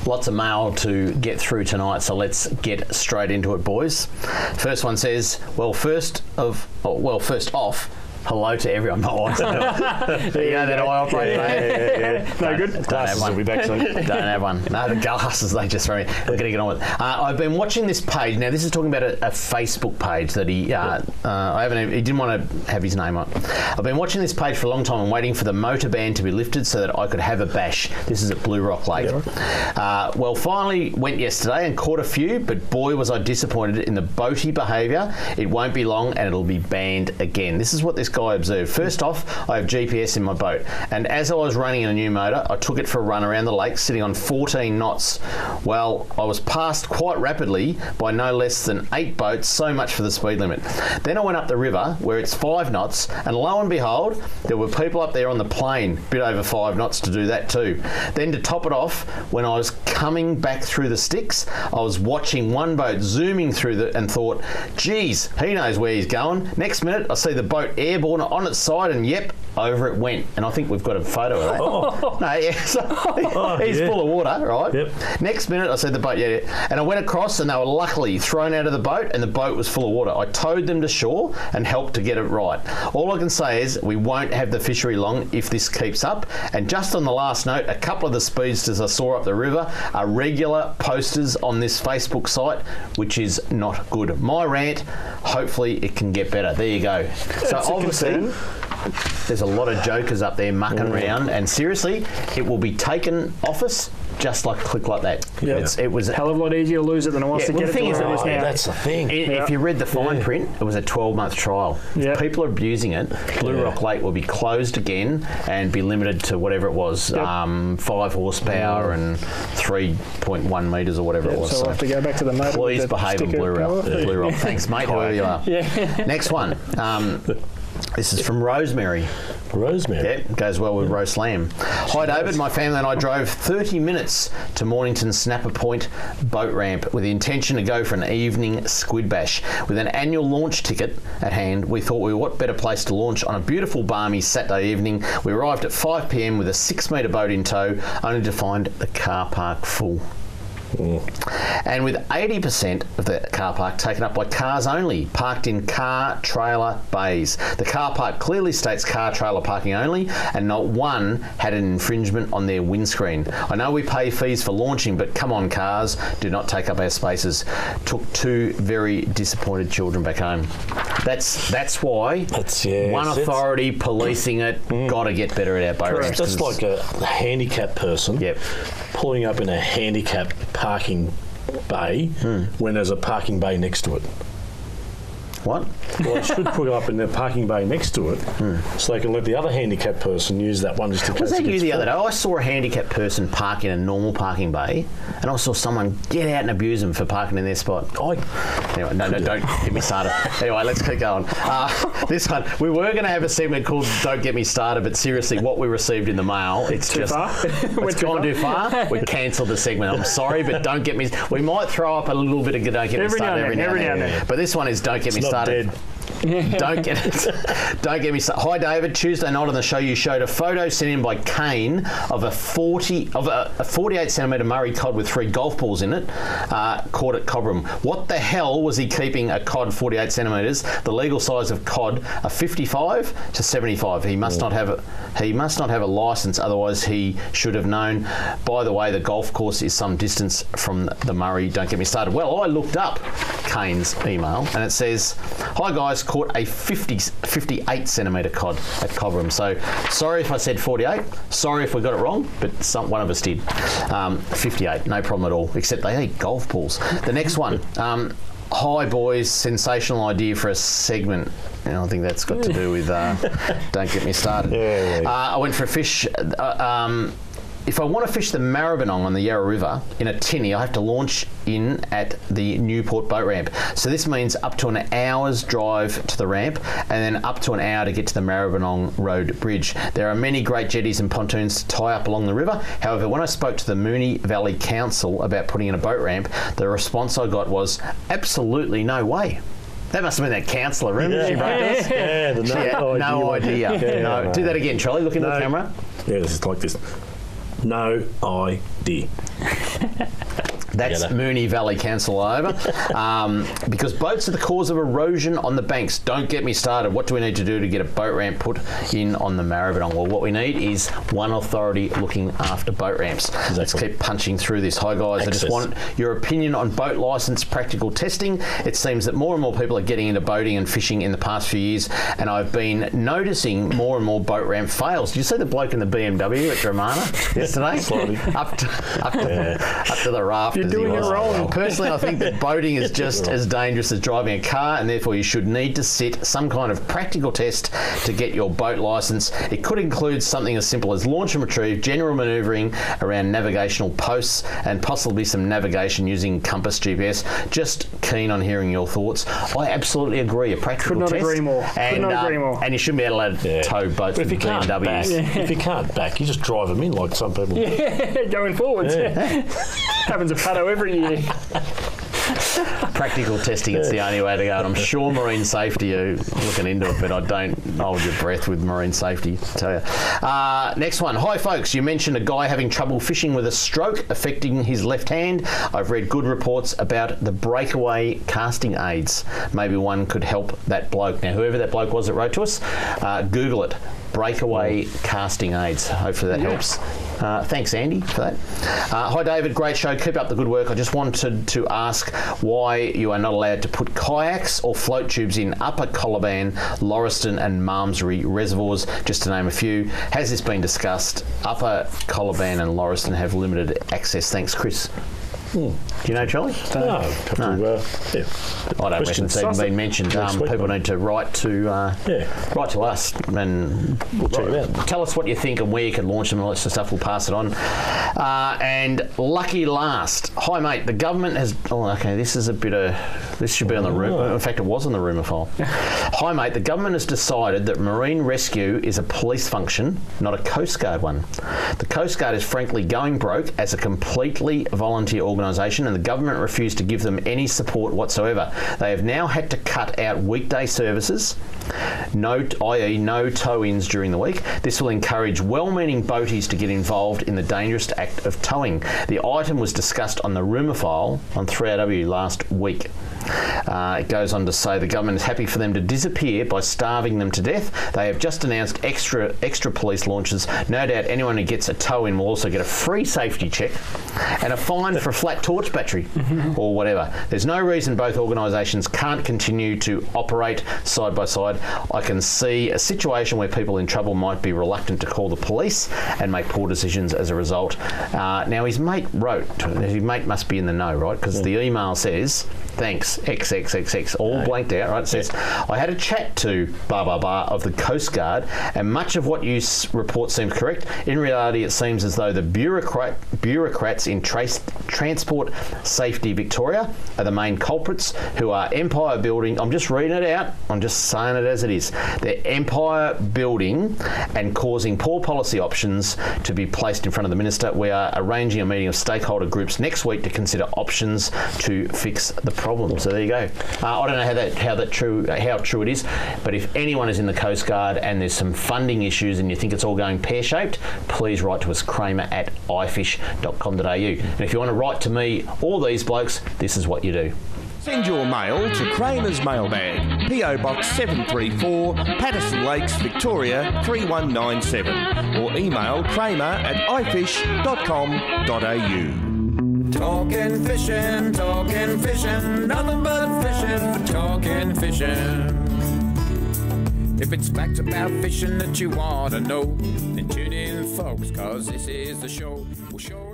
Lots of mail to get through tonight, so let's get straight into it, boys. First one says, first off, hello to everyone. My wife's that I operate. Yeah. No good. Don't have one. Will be back soon. Don't have one. No, the glasses, they just throw me. We're going to get on with it. I've been watching this page. Now, this is talking about a Facebook page that he didn't want to have his name on. I've been watching this page for a long time and waiting for the motor ban to be lifted so that I could have a bash. This is at Blue Rock Lake. Yeah. Finally went yesterday and caught a few, but boy, was I disappointed in the boaty behaviour. It won't be long and it'll be banned again. This is what this guy observed. First off, I have GPS in my boat, and as I was running in a new motor, I took it for a run around the lake sitting on 14 knots. Well, I was passed quite rapidly by no less than 8 boats, so much for the speed limit. Then I went up the river where it's 5 knots, and lo and behold, there were people up there on the plane, bit over 5 knots to do that too. Then to top it off, when I was coming back through the sticks, I was watching one boat zooming through and thought, geez, he knows where he's going. Next minute, I see the boat airborne on its side, and yep, over it went. And I think we've got a photo of that. No, yeah, so he's full of water, right? Yep. Next minute, I see the boat, and I went across, and they were luckily thrown out of the boat, and the boat was full of water. I towed them to shore and helped to get it right. All I can say is we won't have the fishery long if this keeps up. And just on the last note, a couple of the speedsters I saw up the river are regular posters on this Facebook site, which is not good. My rant, hopefully it can get better. There you go. So obviously, there's a lot of jokers up there mucking around, and seriously, it will be taken off us just like a click like that. Yeah. It was a hell of a lot easier to lose it than it was to get it to where it is now. That's the thing. If you read the fine print, it was a 12-month trial. If people are abusing it, Blue Rock Lake will be closed again and be limited to whatever it was, 5 horsepower and 3.1 metres or whatever it was. So we'll have to go back to the motor. Please behave in Blue Rock. Thanks, mate. Whoever you are. Next one. This is from Rosemary. Rosemary? Yeah, goes well with roast lamb. Hi, David. My family and I drove 30 minutes to Mornington Snapper Point boat ramp with the intention to go for an evening squid bash. With an annual launch ticket at hand, we thought, what better place to launch on a beautiful, balmy Saturday evening. We arrived at 5 p.m. with a 6-metre boat in tow, only to find the car park full. And with 80% of the car park taken up by cars only, parked in car trailer bays. The car park clearly states car trailer parking only, and not one had an infringement on their windscreen. I know we pay fees for launching, but come on, cars, do not take up our spaces. Took 2 very disappointed children back home. That's why one authority policing it, got to get better at our boat ramps. That's like a handicapped person pulling up in a handicapped parking bay when there's a parking bay next to it. What? Well, it should put up in the parking bay next to it so they can let the other handicapped person use that one just in case. Was that you the other day? I saw a handicapped person park in a normal parking bay, and I saw someone get out and abuse them for parking in their spot. Anyway, no, don't get me started. Anyway, let's keep going. This one, we were going to have a segment called Don't Get Me Started, but seriously, what we received in the mail, it's too far. It's gone too far. We cancelled the segment. I'm sorry, but don't get me... We might throw up a little bit of Don't Get Me Started every now and then. But this one is Don't Get Me Started. Don't get me started. Hi, David. Tuesday night on the show, you showed a photo sent in by Kane of a 48 centimetre Murray cod with 3 golf balls in it, caught at Cobram. What the hell was he keeping a cod 48 centimetres? The legal size of cod are 55 to 75. He must not have a licence, otherwise he should have known. By the way, the golf course is some distance from the Murray. Don't get me started. Well, I looked up Kane's email, and it says, hi guys, caught a 58 centimetre cod at Cobram. So sorry if I said 48, sorry if we got it wrong, but one of us did. 58, no problem at all, except they eat golf balls. The next one, hi boys, sensational idea for a segment. And I think that's got to do with Don't Get Me Started. I went for a fish. If I want to fish the Maribyrnong on the Yarra River in a tinny, I have to launch in at the Newport boat ramp. So this means up to an hour's drive to the ramp and then up to an hour to get to the Maribyrnong Road Bridge. There are many great jetties and pontoons to tie up along the river. However, when I spoke to the Moonee Valley Council about putting in a boat ramp, the response I got was, absolutely no way. That must have been that counsellor, remember? She wrote this? She had no idea. Do that again, Charlie. Look into the camera. Yeah, it's like this. No idea. That's Moonee Valley Council over. Because boats are the cause of erosion on the banks. Don't get me started. What do we need to do to get a boat ramp put in on the Maribyrnong? Well, what we need is one authority looking after boat ramps. Exactly. Let's keep punching through this. Hi, guys. I just want your opinion on boat licence practical testing. It seems that more and more people are getting into boating and fishing in the past few years, and I've been noticing more and more boat ramp fails. Did you see the bloke in the BMW at Dramana yesterday? up to the raft. You're doing it wrong. Personally, I think that boating is just as dangerous as driving a car, and therefore you should need to sit some kind of practical test to get your boat licence. It could include something as simple as launch and retrieve, general manoeuvring around navigational posts, and possibly some navigation using compass GPS. Just keen on hearing your thoughts. I absolutely agree. A practical test. Could not agree more. And you shouldn't be allowed to tow boats with BMWs. If you can't back, you just drive them in like some people. Yeah, going forwards. Happens a Pato every year. Practical testing, it's the only way to go. And I'm sure marine safety are looking into it, but I don't hold your breath with marine safety, I tell you. Next one. Hi, folks. You mentioned a guy having trouble fishing with a stroke affecting his left hand. I've read good reports about the Breakaway casting aids. Maybe one could help that bloke. Now, whoever that bloke was that wrote to us, Google it. Breakaway casting aids. Hopefully that helps. Thanks, Andy, for that. Hi, David. Great show. Keep up the good work. I just wanted to ask why you are not allowed to put kayaks or float tubes in Upper Colaban, Lauriston and Malmesbury reservoirs, just to name a few. Has this been discussed? Upper Colaban and Lauriston have limited access. Thanks, Chris. Do you know, Charlie? No. I don't reckon it's even been mentioned. People need to write to us and we'll check it out. Tell us what you think and where you can launch them and all that sort of stuff. We'll pass it on. And lucky last. Hi, mate. The government has... Oh, okay. This is a bit of... This should be on the rumour. In fact, it was on the rumour file. Hi, mate. The government has decided that marine rescue is a police function, not a Coast Guard one. The Coast Guard is frankly going broke as a completely volunteer organisation, and the government refused to give them any support whatsoever. They have now had to cut out weekday services, i.e. no tow-ins during the week. This will encourage well-meaning boaties to get involved in the dangerous act of towing. The item was discussed on the rumour file on 3AW last week. It goes on to say the government is happy for them to disappear by starving them to death. They have just announced extra police launches. No doubt anyone who gets a tow-in will also get a free safety check and a fine for a flat torch battery or whatever. There's no reason both organisations can't continue to operate side by side. I can see a situation where people in trouble might be reluctant to call the police and make poor decisions as a result. Now, his mate wrote, his mate must be in the know, right? Because the email says, thanks, XXXX, all blanked out, right? It says, I had a chat to blah, blah, blah of the Coast Guard, and much of what you report seems correct. In reality, it seems as though the bureaucrats in Transport Safety Victoria are the main culprits, who are empire building. I'm just reading it out. I'm just saying it as it is. They're empire building and causing poor policy options to be placed in front of the minister. We are arranging a meeting of stakeholder groups next week to consider options to fix the problem. So there you go. I don't know how true it is, but if anyone is in the Coast Guard and there's some funding issues and you think it's all going pear-shaped, please write to us, Kramer at ifish.com.au. And if you want to write to me or these blokes, this is what you do. Send your mail to Kramers Mailbag, PO Box 734, Patterson Lakes, Victoria 3197, or email kramer at ifish.com.au. Talking fishing, nothing but fishing for talking fishing. If it's facts about fishing that you want to know, then tune in, folks, cause this is the show. We'll show